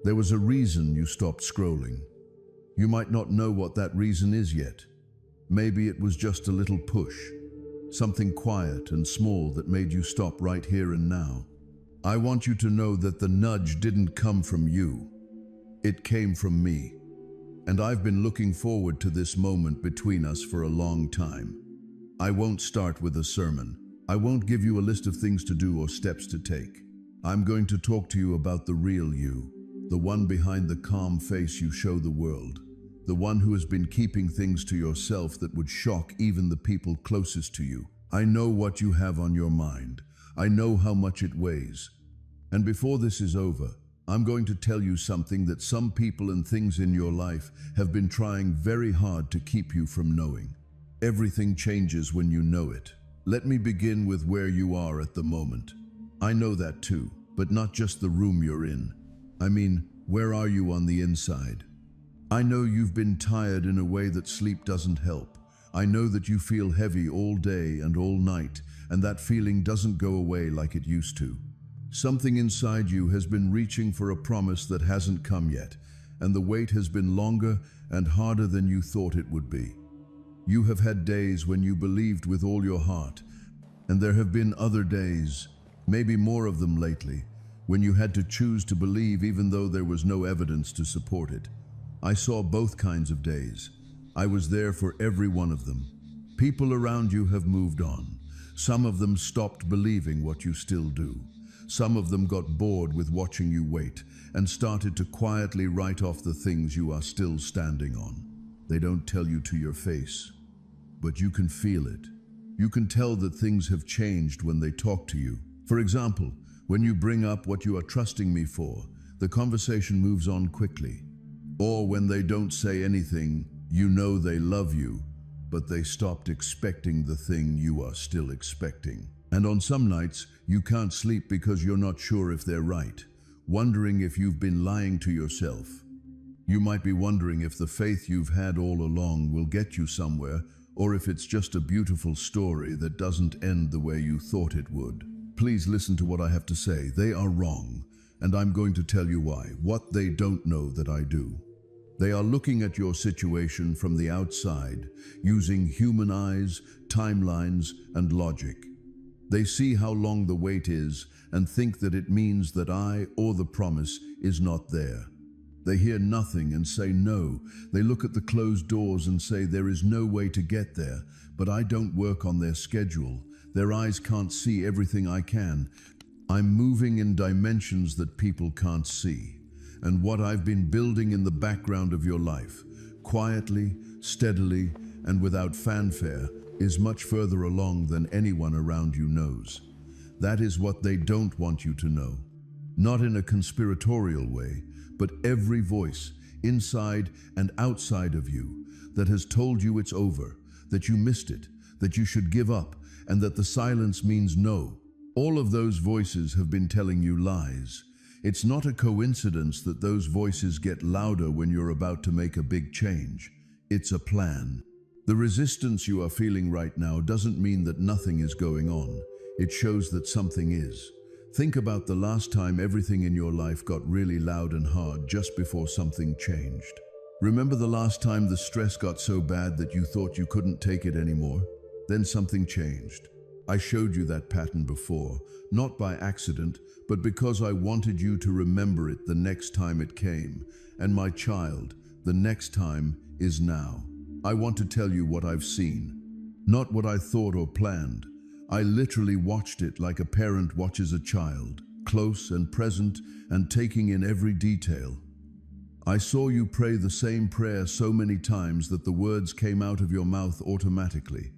There was a reason you stopped scrolling. You might not know what that reason is yet. Maybe it was just a little push, something quiet and small that made you stop right here and now. I want you to know that the nudge didn't come from you. It came from me. And I've been looking forward to this moment between us for a long time. I won't start with a sermon. I won't give you a list of things to do or steps to take. I'm going to talk to you about the real you, the one behind the calm face you show the world, the one who has been keeping things to yourself that would shock even the people closest to you. I know what you have on your mind. I know how much it weighs. And before this is over, I'm going to tell you something that some people and things in your life have been trying very hard to keep you from knowing. Everything changes when you know it. Let me begin with where you are at the moment. I know that too, but not just the room you're in. I mean, where are you on the inside? I know you've been tired in a way that sleep doesn't help. I know that you feel heavy all day and all night, and that feeling doesn't go away like it used to. Something inside you has been reaching for a promise that hasn't come yet, and the wait has been longer and harder than you thought it would be. You have had days when you believed with all your heart, and there have been other days, maybe more of them lately, when you had to choose to believe even though there was no evidence to support it. I saw both kinds of days. I was there for every one of them. People around you have moved on. Some of them stopped believing what you still do. Some of them got bored with watching you wait and started to quietly write off the things you are still standing on. They don't tell you to your face, but you can feel it. You can tell that things have changed when they talk to you. For example, when you bring up what you are trusting me for, the conversation moves on quickly. Or when they don't say anything, you know they love you, but they stopped expecting the thing you are still expecting. And on some nights, you can't sleep because you're not sure if they're right, wondering if you've been lying to yourself. You might be wondering if the faith you've had all along will get you somewhere, or if it's just a beautiful story that doesn't end the way you thought it would. Please listen to what I have to say. They are wrong, and I'm going to tell you why, what they don't know that I do. They are looking at your situation from the outside, using human eyes, timelines, and logic. They see how long the wait is and think that it means that I or the promise is not there. They hear nothing and say no. They look at the closed doors and say there is no way to get there, but I don't work on their schedule. Their eyes can't see everything I can. I'm moving in dimensions that people can't see. And what I've been building in the background of your life, quietly, steadily, and without fanfare, is much further along than anyone around you knows. That is what they don't want you to know. Not in a conspiratorial way, but every voice, inside and outside of you, that has told you it's over, that you missed it, that you should give up, and that the silence means no. All of those voices have been telling you lies. It's not a coincidence that those voices get louder when you're about to make a big change. It's a plan. The resistance you are feeling right now doesn't mean that nothing is going on. It shows that something is. Think about the last time everything in your life got really loud and hard just before something changed. Remember the last time the stress got so bad that you thought you couldn't take it anymore? Then something changed. I showed you that pattern before, not by accident, but because I wanted you to remember it the next time it came. And my child, the next time is now. I want to tell you what I've seen, not what I thought or planned. I literally watched it like a parent watches a child, close and present and taking in every detail. I saw you pray the same prayer so many times that the words came out of your mouth automatically.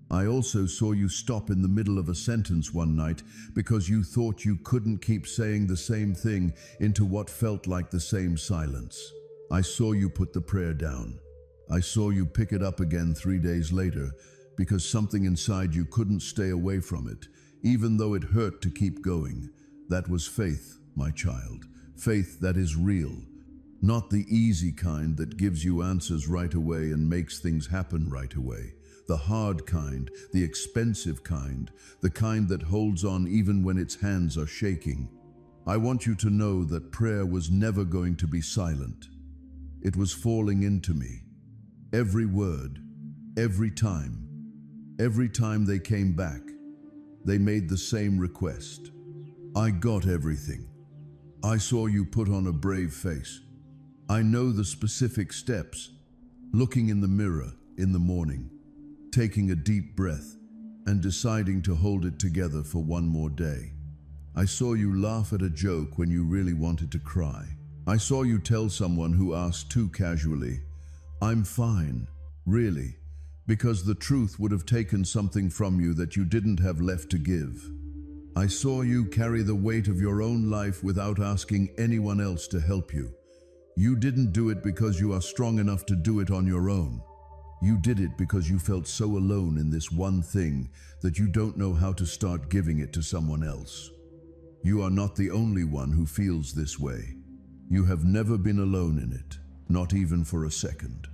I also saw you stop in the middle of a sentence one night because you thought you couldn't keep saying the same thing into what felt like the same silence. I saw you put the prayer down. I saw you pick it up again 3 days later because something inside you couldn't stay away from it, even though it hurt to keep going. That was faith, my child. Faith that is real. Not the easy kind that gives you answers right away and makes things happen right away. The hard kind, the expensive kind, the kind that holds on even when its hands are shaking. I want you to know that prayer was never going to be silent. It was falling into me. Every word, every time they came back, they made the same request. I got everything. I saw you put on a brave face. I know the specific steps, looking in the mirror in the morning, taking a deep breath, and deciding to hold it together for one more day. I saw you laugh at a joke when you really wanted to cry. I saw you tell someone who asked too casually, "I'm fine, really," because the truth would have taken something from you that you didn't have left to give. I saw you carry the weight of your own life without asking anyone else to help you. You didn't do it because you are strong enough to do it on your own. You did it because you felt so alone in this one thing that you don't know how to start giving it to someone else. You are not the only one who feels this way. You have never been alone in it, not even for a second.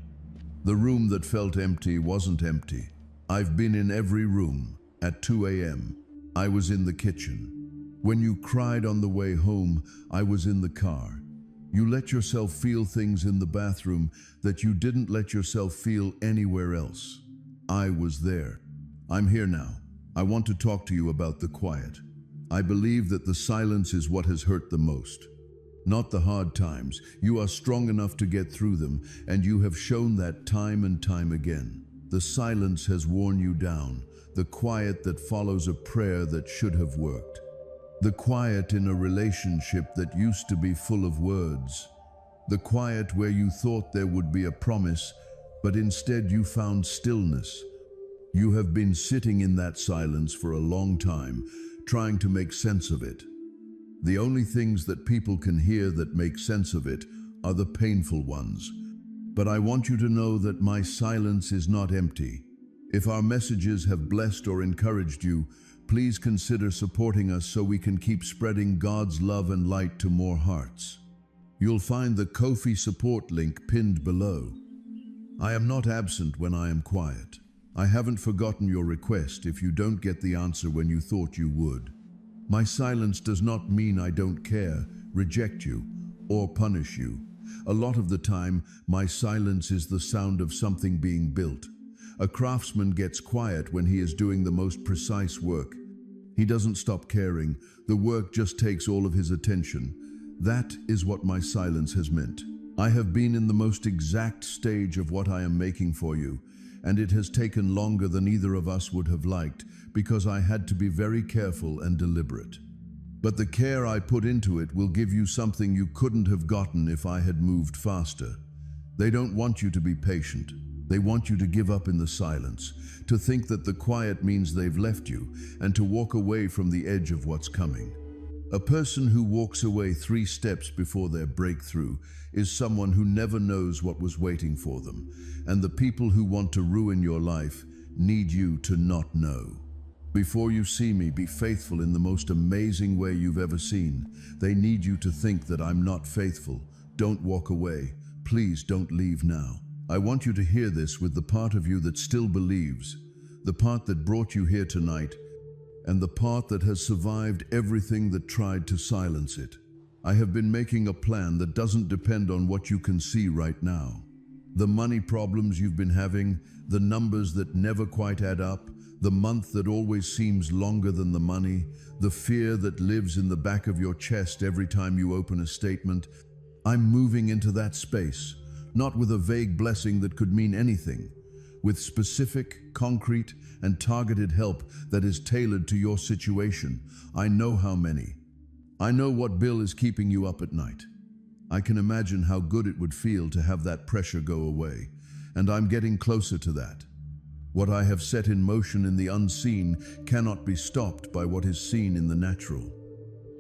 The room that felt empty wasn't empty. I've been in every room. At 2 a.m., I was in the kitchen. When you cried on the way home, I was in the car. You let yourself feel things in the bathroom that you didn't let yourself feel anywhere else. I was there. I'm here now. I want to talk to you about the quiet. I believe that the silence is what has hurt the most. Not the hard times. You are strong enough to get through them, and you have shown that time and time again. The silence has worn you down, the quiet that follows a prayer that should have worked. The quiet in a relationship that used to be full of words. The quiet where you thought there would be a promise, but instead you found stillness. You have been sitting in that silence for a long time, trying to make sense of it. The only things that people can hear that make sense of it are the painful ones. But I want you to know that my silence is not empty. If our messages have blessed or encouraged you, please consider supporting us so we can keep spreading God's love and light to more hearts. You'll find the Ko-fi support link pinned below. I am not absent when I am quiet. I haven't forgotten your request if you don't get the answer when you thought you would. My silence does not mean I don't care, reject you, or punish you. A lot of the time, my silence is the sound of something being built. A craftsman gets quiet when he is doing the most precise work. He doesn't stop caring. The work just takes all of his attention. That is what my silence has meant. I have been in the most exact stage of what I am making for you, and it has taken longer than either of us would have liked because I had to be very careful and deliberate. But the care I put into it will give you something you couldn't have gotten if I had moved faster. They don't want you to be patient. They want you to give up in the silence, to think that the quiet means they've left you, and to walk away from the edge of what's coming. A person who walks away 3 steps before their breakthrough is someone who never knows what was waiting for them, and the people who want to ruin your life need you to not know. Before you see me be faithful in the most amazing way you've ever seen, they need you to think that I'm not faithful. Don't walk away. Please don't leave now. I want you to hear this with the part of you that still believes, the part that brought you here tonight, and the part that has survived everything that tried to silence it. I have been making a plan that doesn't depend on what you can see right now. The money problems you've been having, the numbers that never quite add up, the month that always seems longer than the money, the fear that lives in the back of your chest every time you open a statement. I'm moving into that space, not with a vague blessing that could mean anything, with specific, concrete, and targeted help that is tailored to your situation. I know how many. I know what bill is keeping you up at night. I can imagine how good it would feel to have that pressure go away, and I'm getting closer to that. What I have set in motion in the unseen cannot be stopped by what is seen in the natural.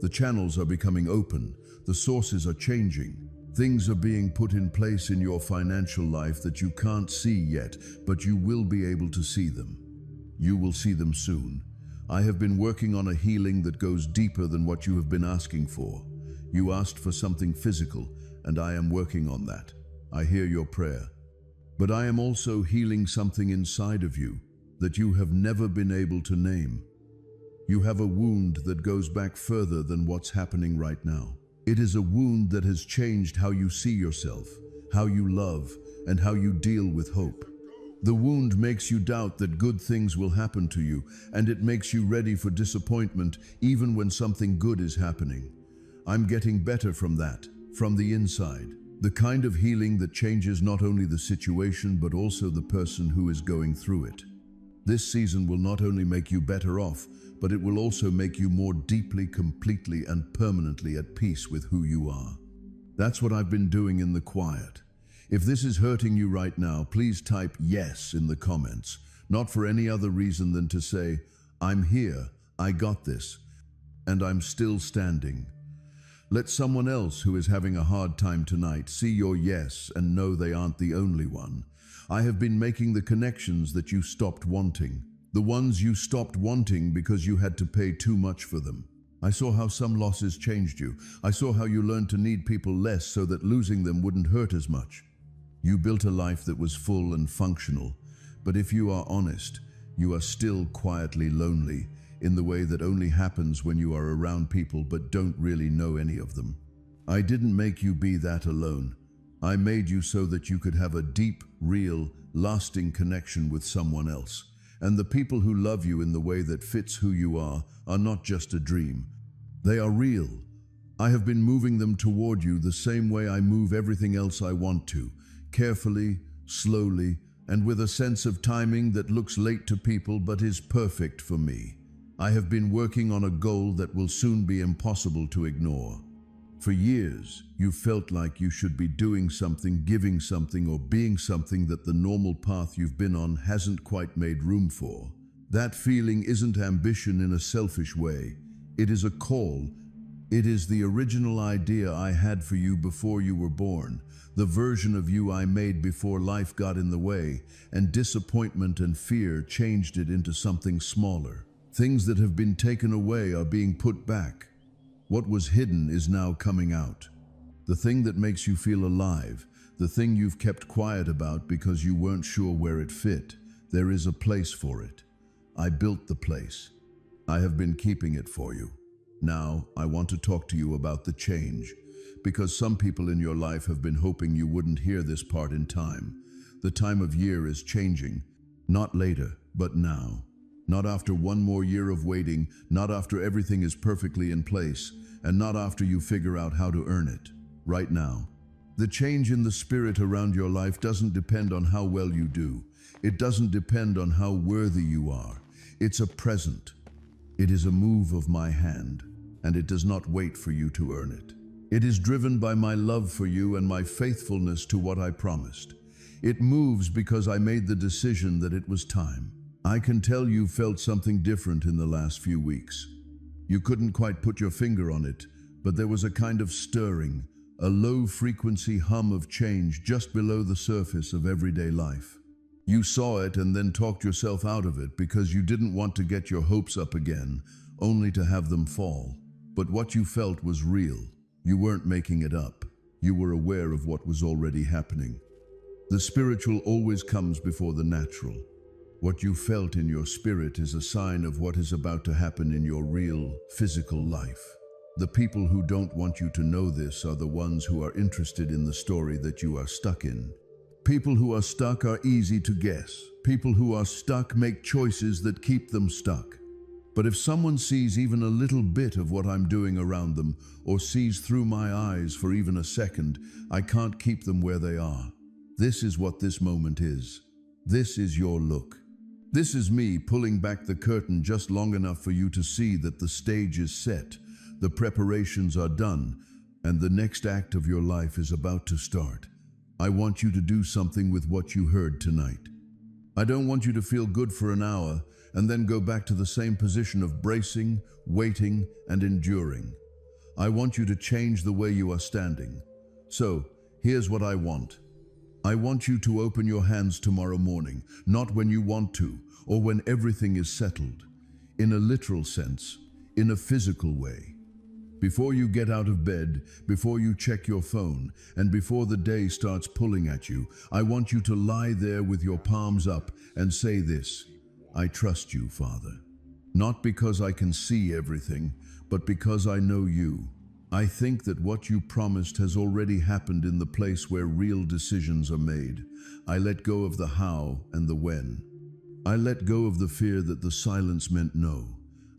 The channels are becoming open, the sources are changing, things are being put in place in your financial life that you can't see yet, but you will be able to see them. You will see them soon. I have been working on a healing that goes deeper than what you have been asking for. You asked for something physical, and I am working on that. I hear your prayer. But I am also healing something inside of you that you have never been able to name. You have a wound that goes back further than what's happening right now. It is a wound that has changed how you see yourself, how you love, and how you deal with hope. The wound makes you doubt that good things will happen to you, and it makes you ready for disappointment even when something good is happening. I'm getting better from that, from the inside. The kind of healing that changes not only the situation but also the person who is going through it. This season will not only make you better off, but it will also make you more deeply, completely, and permanently at peace with who you are. That's what I've been doing in the quiet. If this is hurting you right now, please type yes in the comments, not for any other reason than to say, I'm here, I got this, and I'm still standing. Let someone else who is having a hard time tonight see your yes and know they aren't the only one. I have been making the connections that you stopped wanting, the ones you stopped wanting because you had to pay too much for them. I saw how some losses changed you. I saw how you learned to need people less so that losing them wouldn't hurt as much. You built a life that was full and functional, but if you are honest, you are still quietly lonely in the way that only happens when you are around people but don't really know any of them. I didn't make you be that alone. I made you so that you could have a deep, real, lasting connection with someone else. And the people who love you in the way that fits who you are not just a dream. They are real. I have been moving them toward you the same way I move everything else I want to. Carefully, slowly, and with a sense of timing that looks late to people but is perfect for me. I have been working on a goal that will soon be impossible to ignore. For years, you felt like you should be doing something, giving something, or being something that the normal path you've been on hasn't quite made room for. That feeling isn't ambition in a selfish way. It is a call. It is the original idea I had for you before you were born. The version of you I made before life got in the way, and disappointment and fear changed it into something smaller. Things that have been taken away are being put back. What was hidden is now coming out. The thing that makes you feel alive, the thing you've kept quiet about because you weren't sure where it fit, there is a place for it. I built the place. I have been keeping it for you. Now, I want to talk to you about the change, because some people in your life have been hoping you wouldn't hear this part in time. The time of year is changing, not later, but now. Not after one more year of waiting, not after everything is perfectly in place, and not after you figure out how to earn it. Right now. The change in the spirit around your life doesn't depend on how well you do. It doesn't depend on how worthy you are. It's a present. It is a move of my hand, and it does not wait for you to earn it. It is driven by my love for you and my faithfulness to what I promised. It moves because I made the decision that it was time. I can tell you felt something different in the last few weeks. You couldn't quite put your finger on it, but there was a kind of stirring, a low-frequency hum of change just below the surface of everyday life. You saw it and then talked yourself out of it because you didn't want to get your hopes up again, only to have them fall. But what you felt was real. You weren't making it up. You were aware of what was already happening. The spiritual always comes before the natural. What you felt in your spirit is a sign of what is about to happen in your real, physical life. The people who don't want you to know this are the ones who are interested in the story that you are stuck in. People who are stuck are easy to guess. People who are stuck make choices that keep them stuck. But if someone sees even a little bit of what I'm doing around them, or sees through my eyes for even a second, I can't keep them where they are. This is what this moment is. This is your look. This is me pulling back the curtain just long enough for you to see that the stage is set, the preparations are done, and the next act of your life is about to start. I want you to do something with what you heard tonight. I don't want you to feel good for an hour and then go back to the same position of bracing, waiting, and enduring. I want you to change the way you are standing. So, here's what I want. I want you to open your hands tomorrow morning, not when you want to, or when everything is settled. In a literal sense, in a physical way. Before you get out of bed, before you check your phone, and before the day starts pulling at you, I want you to lie there with your palms up and say this: I trust you, Father. Not because I can see everything, but because I know you. I think that what you promised has already happened in the place where real decisions are made. I let go of the how and the when. I let go of the fear that the silence meant no.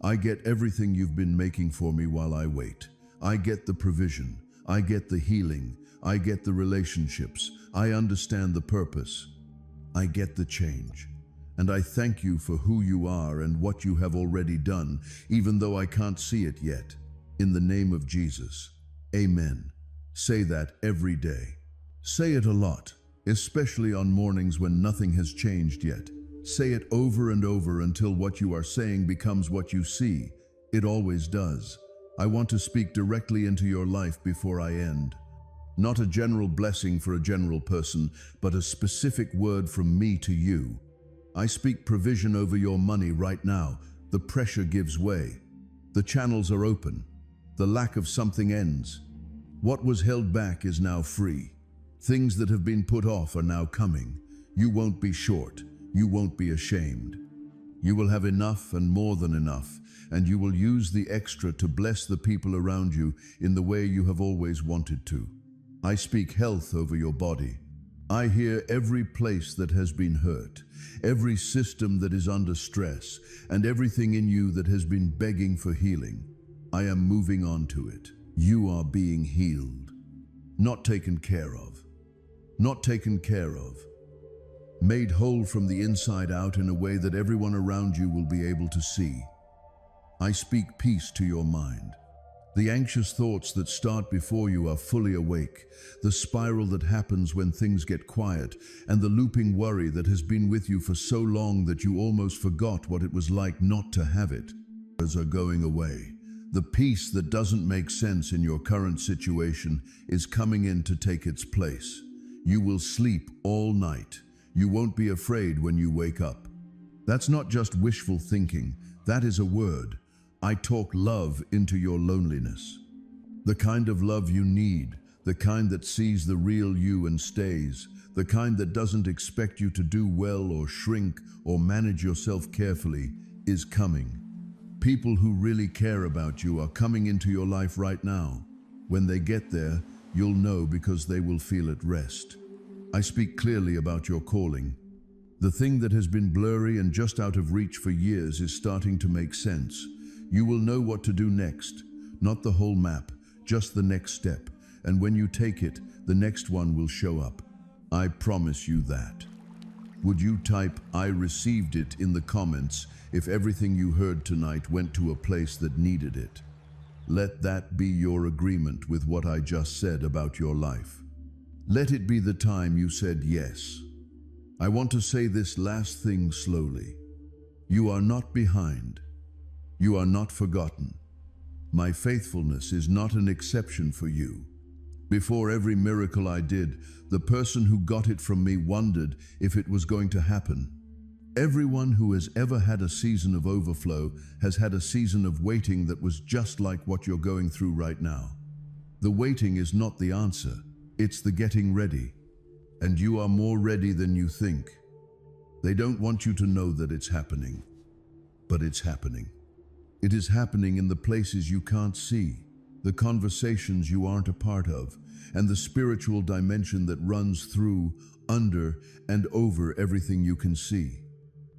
I get everything you've been making for me while I wait. I get the provision. I get the healing. I get the relationships. I understand the purpose. I get the change. And I thank you for who you are and what you have already done, even though I can't see it yet. In the name of Jesus. Amen. Say that every day. Say it a lot, especially on mornings when nothing has changed yet. Say it over and over until what you are saying becomes what you see. It always does. I want to speak directly into your life before I end. Not a general blessing for a general person, but a specific word from me to you. I speak provision over your money right now. The pressure gives way. The channels are open. The lack of something ends. What was held back is now free. Things that have been put off are now coming. You won't be short. You won't be ashamed. You will have enough and more than enough, and you will use the extra to bless the people around you in the way you have always wanted to. I speak health over your body. I hear every place that has been hurt, every system that is under stress, and everything in you that has been begging for healing. I am moving on to it. You are being healed, not taken care of. Not taken care of. Made whole from the inside out in a way that everyone around you will be able to see. I speak peace to your mind. The anxious thoughts that start before you are fully awake, the spiral that happens when things get quiet, and the looping worry that has been with you for so long that you almost forgot what it was like not to have it, are going away. The peace that doesn't make sense in your current situation is coming in to take its place. You will sleep all night. You won't be afraid when you wake up. That's not just wishful thinking. That is a word. I talk love into your loneliness. The kind of love you need, the kind that sees the real you and stays, the kind that doesn't expect you to do well or shrink or manage yourself carefully, is coming. People who really care about you are coming into your life right now. When they get there, you'll know because they will feel at rest. I speak clearly about your calling. The thing that has been blurry and just out of reach for years is starting to make sense. You will know what to do next, not the whole map, just the next step. And when you take it, the next one will show up. I promise you that. Would you type "I received it" in the comments if everything you heard tonight went to a place that needed it? Let that be your agreement with what I just said about your life. Let it be the time you said yes. I want to say this last thing slowly. You are not behind. You are not forgotten. My faithfulness is not an exception for you. Before every miracle I did, the person who got it from me wondered if it was going to happen. Everyone who has ever had a season of overflow has had a season of waiting that was just like what you're going through right now. The waiting is not the answer. It's the getting ready. And you are more ready than you think. They don't want you to know that it's happening. But it's happening. It is happening in the places you can't see, the conversations you aren't a part of, and the spiritual dimension that runs through, under, and over everything you can see.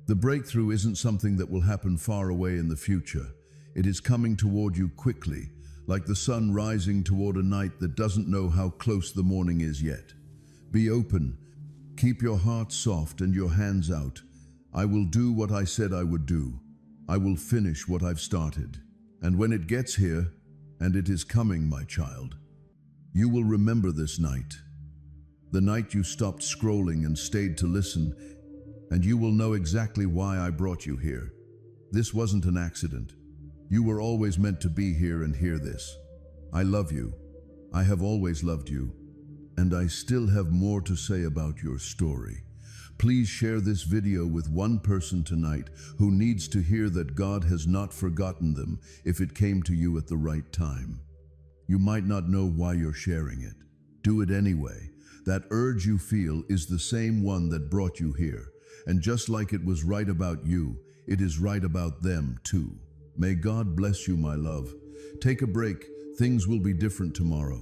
The breakthrough isn't something that will happen far away in the future. It is coming toward you quickly, like the sun rising toward a night that doesn't know how close the morning is yet. Be open. Keep your heart soft and your hands out. I will do what I said I would do. I will finish what I've started. And when it gets here, and it is coming, my child, you will remember this night. The night you stopped scrolling and stayed to listen, and you will know exactly why I brought you here. This wasn't an accident. You were always meant to be here and hear this. I love you. I have always loved you. And I still have more to say about your story. Please share this video with one person tonight who needs to hear that God has not forgotten them if it came to you at the right time. You might not know why you're sharing it. Do it anyway. That urge you feel is the same one that brought you here. And just like it was right about you, it is right about them too. May God bless you, my love. Take a break. Things will be different tomorrow.